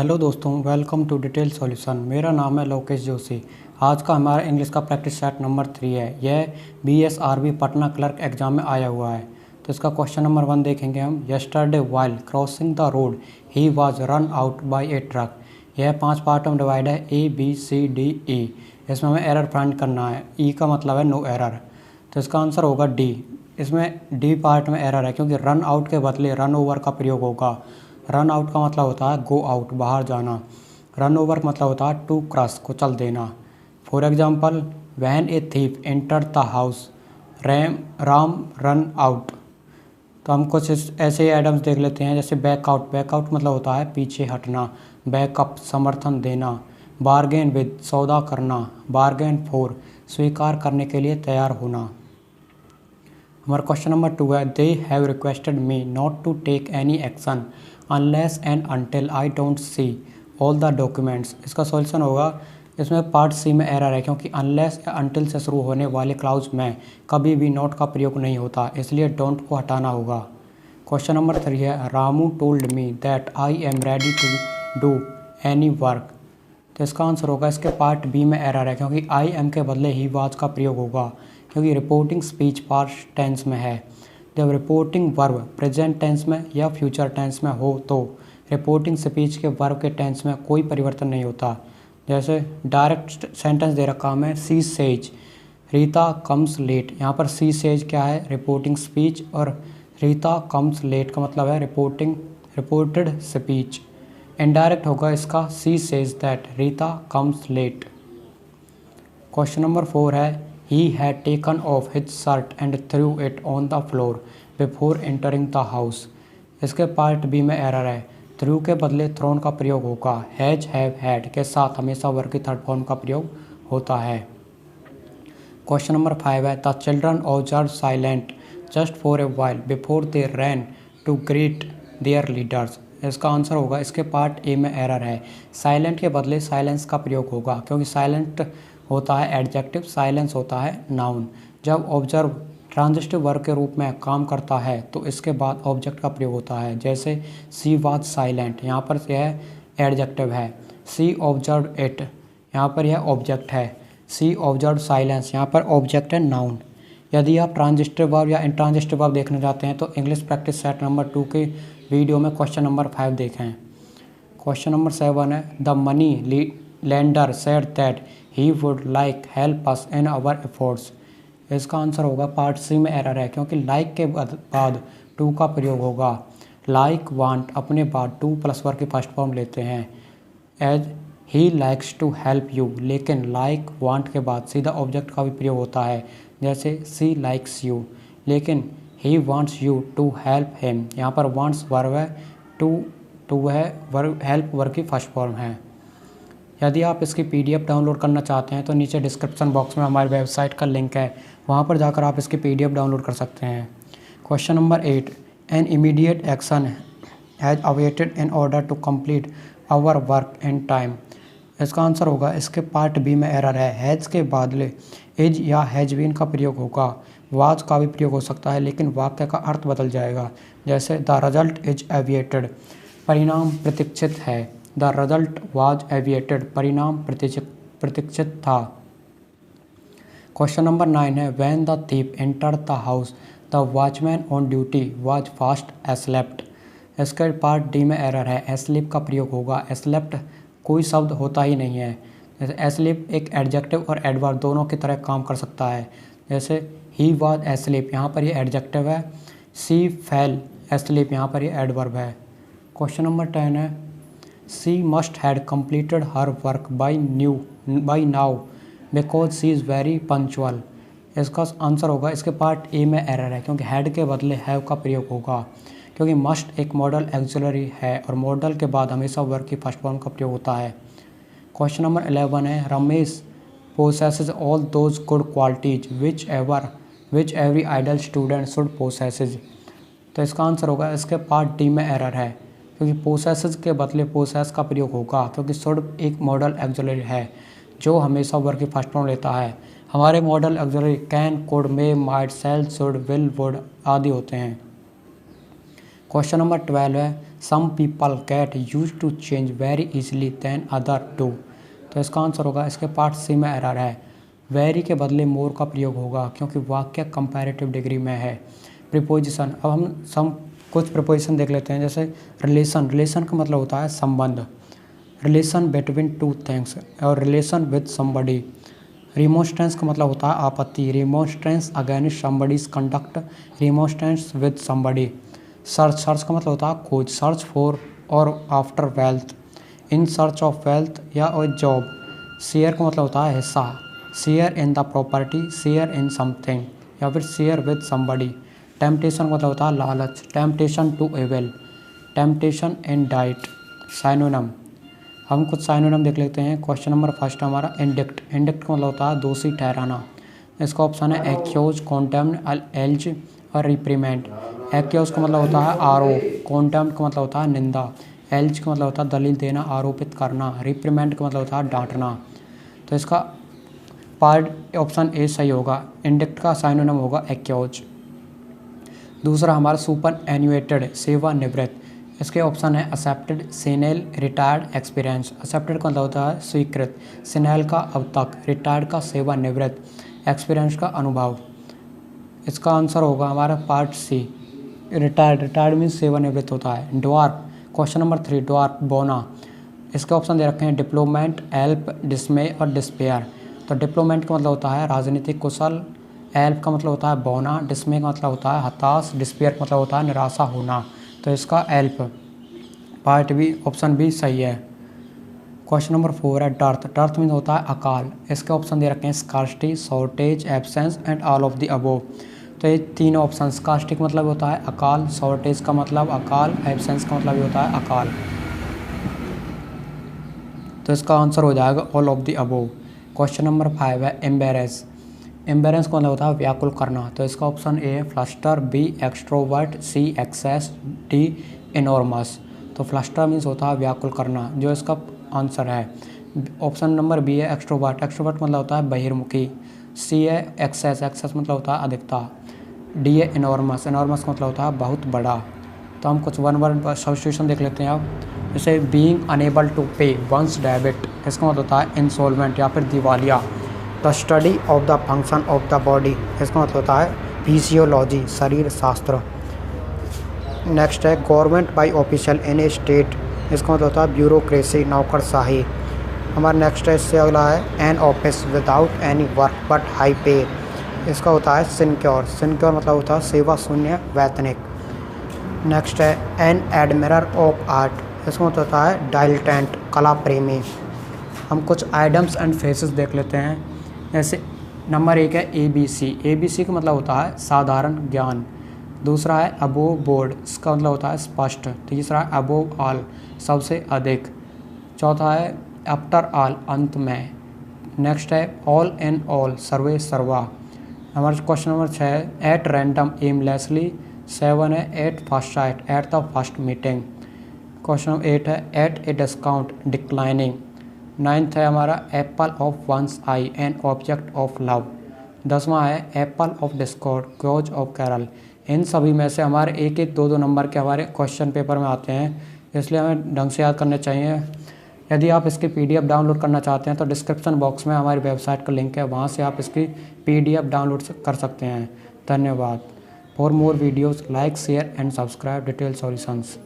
Hello दोस्तों, welcome to detail solution. मेरा नाम है लोकेश जोशी। आज का हमारा इंग्लिश का प्रैक्टिस सेट नंबर 3 है। यह BSRB पटना क्लर्क एग्जाम में आया हुआ है। तो इसका क्वेश्चन नंबर 1 देखेंगे हम। Yesterday while crossing the road he was run out by A truck. यह 5 पार्ट में डिवाइड है, ABCDE। इसमें हमें एरर फाइंड करना है। ई का मतलब है नो एरर, तो इसका आंसर होगा डी। इसमें डी पार्ट में एरर है क्योंकि रन आउट के बदले रन ओवर का प्रयोग होगा। रन आउट का मतलब होता है गो आउट, बाहर जाना। रन ओवर का मतलब होता है टू क्रॉस, को चल देना। For example, when a thief enter the house Ram run out. तो हम कुछ ऐसे एडम्स देख लेते हैं, जैसे बैकआउट। बैकआउट मतलब होता है पीछे हटना। बैकअप समर्थन देना। बार्गेन विद सौदा करना। बार्गेन फॉर स्वीकार करने के लिए तैयार होना। हमारा क्वेश्चन नंबर 2 है। They have requested me not to take any action unless and until I don't see all the documents. इसका सॉल्यूशन होगा, इसमें पार्ट सी में एरर है क्योंकि अनलेस या अनटिल से शुरू होने वाले क्लाउज में कभी भी नॉट का प्रयोग नहीं होता, इसलिए डोंट को हटाना होगा। क्वेश्चन नंबर 3 है। Ramu told me that I am ready to do any work. तो इसका आंसर होगा, इसके पार्ट बी में एरर है क्योंकि आई एम के बदले ही वाज का प्रयोग होगा, क्योंकि रिपोर्टिंग स्पीच पास्ट टेंस में है। जब रिपोर्टिंग वर्ब प्रेजेंट टेंस में या फ्यूचर टेंस में हो तो रिपोर्टिंग स्पीच के वर्ब के टेंस में कोई परिवर्तन नहीं होता। जैसे डायरेक्ट सेंटेंस दे रखा हमें, she says Rita comes late. यहाँ पर सी सेज क्या है, रिपोर्टिंग स्पीच, और रीता कम्स लेट का मतलब है रिपोर्टेड स्पीच। इनडायरेक्ट होगा इसका, she says that Rita comes late. Question number 4 है। He had taken off his shirt and threw it on the floor before entering the house। इसके पार्ट बी में error है। Through के बदले थ्रोन का प्रयोग होगा। हैज हैव हैड के साथ हमेशा वर्ब की थर्ड फॉर्म का प्रयोग होता है। क्वेश्चन नंबर 5 है। The children observe silent just for a while before they ran to greet their leaders. इसका आंसर होगा, इसके पार्ट ए में एरर है। साइलेंट के बदले साइलेंस का प्रयोग होगा क्योंकि साइलेंट होता है एडजेक्टिव, साइलेंस होता है नाउन। जब ऑब्जर्व ट्रांजिटिव वर्ब के रूप में काम करता है तो इसके बाद ऑब्जेक्ट का प्रयोग होता है। जैसे सी वाज साइलेंट, यहाँ पर यह एडजेक्टिव है। सी ऑब्जर्व इट, यहाँ पर यह ऑब्जेक्ट है। सी ऑब्जर्व साइलेंस, यहाँ पर ऑब्जेक्ट है नाउन। यदि आप ट्रांजिटिव वर्ब या इंट्रांजिटिव वर्ब देखना चाहते हैं तो इंग्लिश प्रैक्टिस सेट नंबर 2 के वीडियो में क्वेश्चन नंबर 5 देखें। क्वेश्चन नंबर 7 है। The money lender said that he would like help us in our efforts. इसका आंसर होगा, पार्ट सी में एरर है क्योंकि लाइक के बाद टू का प्रयोग होगा। लाइक वांट अपने बाद टू प्लस वर्ब की फर्स्ट फॉर्म लेते हैं। As he likes to help you, लेकिन लाइक वांट के बाद सीधा ऑब्जेक्ट का भी प्रयोग होता है। जैसे सी लाइक्स यू, लेकिन he wants you to help him. यहाँ पर वांट्स वर्ब है, टू है वर्ब, हेल्प वर्ब की फर्स्ट फॉर्म है। यदि आप इसकी PDF डाउनलोड करना चाहते हैं तो नीचे डिस्क्रिप्शन बॉक्स में हमारी वेबसाइट का लिंक है, वहां पर जाकर आप इसकी PDF डाउनलोड कर सकते हैं। Question number 8। An immediate action has awaited in order to complete our work in time. इसका आंसर होगा, इसके पार्ट बी में एरर है। हैज़ के बदले इज या हैज बीन का प्रयोग होगा। वाज का भी प्रयोग हो सकता है लेकिन वाक्य का अर्थ बदल जाएगा। जैसे द रिजल्ट इज अवेटेड, परिणाम प्रतीक्षित है। द रिजल्ट वाज अवेटेड, परिणाम प्रतीक्षित था। क्वेश्चन नंबर 9 है। When the thief entered the house the watchman on duty was fast aslept. इसके पार्ट डी में एरर है। एस्लीप का प्रयोग होगा। एस्लेप्ट कोई शब्द होता ही नहीं है। जैसे एस्लीप एक एडजेक्टिव और एडवर्ब दोनों की तरह काम कर सकता है। जैसे ही वाज एस्लीप, यहाँ पर ये एडजेक्टिव है। सी फेल एस्लीप, यहाँ पर ये एडवर्ब है। क्वेश्चन नंबर 10 है। She must had completed her work by now because she is very punctual। इसका आंसर होगा, इसके पार्ट ए में एरर है क्योंकि हैड के बदले हैव का प्रयोग होगा, क्योंकि मस्ट एक मॉडल एक्सिलरी है और मॉडल के बाद हमेशा वर्ब की फर्स्ट फॉर्म का प्रयोग होता है। क्वेश्चन नंबर 11 है। Ramesh possesses all those good qualities which every ideal student should possess। तो इसका आंसर होगा, इसके पार्ट डी में एरर है क्योंकि पोसेसेस के बदले पोसेस का प्रयोग होगा, क्योंकि शुड एक मॉडल एक्सिलरी है जो हमेशा वर्ब की फर्स्ट फॉर्म लेता है। हमारे model auxiliary can, could, may, might, shall, should, will, would आदि होते हैं। क्वेश्चन नंबर 12 है। Some people get use to change very easily than other do. तो इसका आंसर होगा, इसके पार्ट सी में एरर है। वेरी के बदले मोर का प्रयोग होगा क्योंकि वाक्य कंपैरेटिव डिग्री में है। प्रीपोजिशन, अब हम कुछ प्रीपोजिशन देख लेते हैं। जैसे रिलेशन, रिलेशन का मतलब होता है संबंध, रिलेशन बिटवीन टू थिंग्स, और रिलेशन विद समबडी। रिमोस्टेंस का मतलब होता है आपत्ति, remonstrance against somebody's conduct, remonstrance with somebody. Search, search का मतलब होता है खोज, सर्च फॉर और after wealth, in search of wealth या जॉब। शेयर का मतलब होता है हिस्सा, share in the property, share in something, या फिर शेयर विद समबडी। टेम्पटेशन का मतलब होता है लालच, temptation to evil, temptation in diet. Synonym, हम कुछ साइनोनिम देख लेते हैं। क्वेश्चन नंबर फर्स्ट हमारा इंडिक्ट, इंडिक्ट का मतलब होता है दोषी ठहराना। इसका ऑप्शन है एक्यूज, कॉन्डेम्न, एल्ज और रिप्रीमेंड। एक्यूज का मतलब होता है आरोप, कॉन्डेम्न का मतलब होता है निंदा, एल्ज का मतलब होता है दलील देना, आरोपित करना, रिप्रीमेंड का मतलब होता है डांटना। तो इसका पार्ट ऑप्शन ए सही होगा, इंडिक्ट का साइनोनिम होगा एक्यूज। दूसरा हमारा सुपर एन्यूएटेड, सेवानिवृत्त। इसके ऑप्शन है एक्सेप्टेड, सेनेल, रिटायर्ड, एक्सपीरियंस। एक्सेप्टेड का मतलब होता है स्वीकृत, सेनेल का अब तक, रिटायर्ड का सेवानिवृत्त, एक्सपीरियंस का अनुभव। इसका आंसर होगा हमारा part C, retired, retired means सेवानिवृत्त होता है। ड्वार्फ, क्वेश्चन नंबर 3 ड्वार्फ, बोना। इसके ऑप्शन दे रखे हैं डिप्लोमेंट, एल्प, डिस्मे और डिस्पेयर। तो डिप्लोमेंट का मतलब होता है राजनीतिक कुशल, एल्प का मतलब होता है बौना, डिस्मे का मतलब होता है हताश, डिस्पेयर का मतलब होता है निराशा होना। तो इसका एल्प, पार्ट बी, ऑप्शन बी सही है। क्वेश्चन नंबर 4 है डर्थ, डर्थ मीन होता है अकाल। इसके ऑप्शन दे रखे हैं scarcity, shortage, absence and all of the above. तो ये तीन ऑप्शन, स्कार्सिटी का मतलब होता है अकाल, शॉर्टेज का मतलब अकाल, एब्सेंस का मतलब होता है अकाल। तो इसका आंसर हो जाएगा all of the above. Question number 5 है एम्बेरेस, एम्बेरेंस का मतलब होता है व्याकुल करना। तो इसका ऑप्शन ए है फ्लस्टर, बी एक्सट्रोवर्ट, सी एक्सेस, डी इनॉर्मस। तो फ्लस्टर मीन्स होता है व्याकुल करना, जो इसका आंसर है। ऑप्शन नंबर बी है एक्सट्रोवर्ट, एक्सट्रोवर्ट मतलब होता है बहिर्मुखी, सी है एक्सेस, एक्सेस मतलब होता है अधिकता, डी है इनॉर्मस, इनॉर्मस का मतलब होता है बहुत बड़ा। तो हम कुछ वन वर्ड सब्स्टिट्यूशन देख लेते हैं अब। जैसे बीइंग अनेबल टू पे वंस डेबिट, इसका मतलब होता है इंसॉल्वेंट या फिर दिवालिया। The study of the function of the body, इसका मतलब होता है फिजियोलॉजी, शरीर शास्त्र। नेक्स्ट है government by official in A state, इसका मतलब होता है ब्यूरोक्रेसी, नौकरशाही। हमारा नेक्स्ट है, इससे अगला है an office without any work but high पे, इसका होता है सिनक्योर, सिनक्योर मतलब होता है सेवा शून्य वैतनिक। नेक्स्ट है एन एडमिरर ऑफ आर्ट, इसका मतलब होता है डाइलेटेंट, कला प्रेमी। हम कुछ आइडम्स एंड फेसेस देख लेते हैं। जैसे नंबर 1 है ABC, ABC का मतलब होता है साधारण ज्ञान। दूसरा है अबोव बोर्ड, इसका मतलब होता है स्पष्ट। तीसरा है अबोव ऑल, सबसे अधिक। चौथा है आफ्टर ऑल, अंत में। नेक्स्ट है ऑल इन ऑल, सर्वे सर्वा। हमारा क्वेश्चन नंबर 6 है एट रैंडम एमलेसली। 7 है at first sight, at the first meeting. Question number 8 है at a discount, declining. 9th है हमारा apple of one's eye, an object of love. 10वां है apple of discord, cause of quarrel. इन सभी में से हमारे 1-1, 2-2 नंबर के हमारे क्वेश्चन पेपर में आते हैं, इसलिए हमें ढंग से याद करने चाहिए। यदि आप इसकी PDF डाउनलोड करना चाहते हैं तो डिस्क्रिप्शन बॉक्स में हमारी वेबसाइट का लिंक है, वहाँ से आप इसकी PDF डाउनलोड कर सकते हैं। धन्यवाद। For more videos like share and subscribe detail solutions.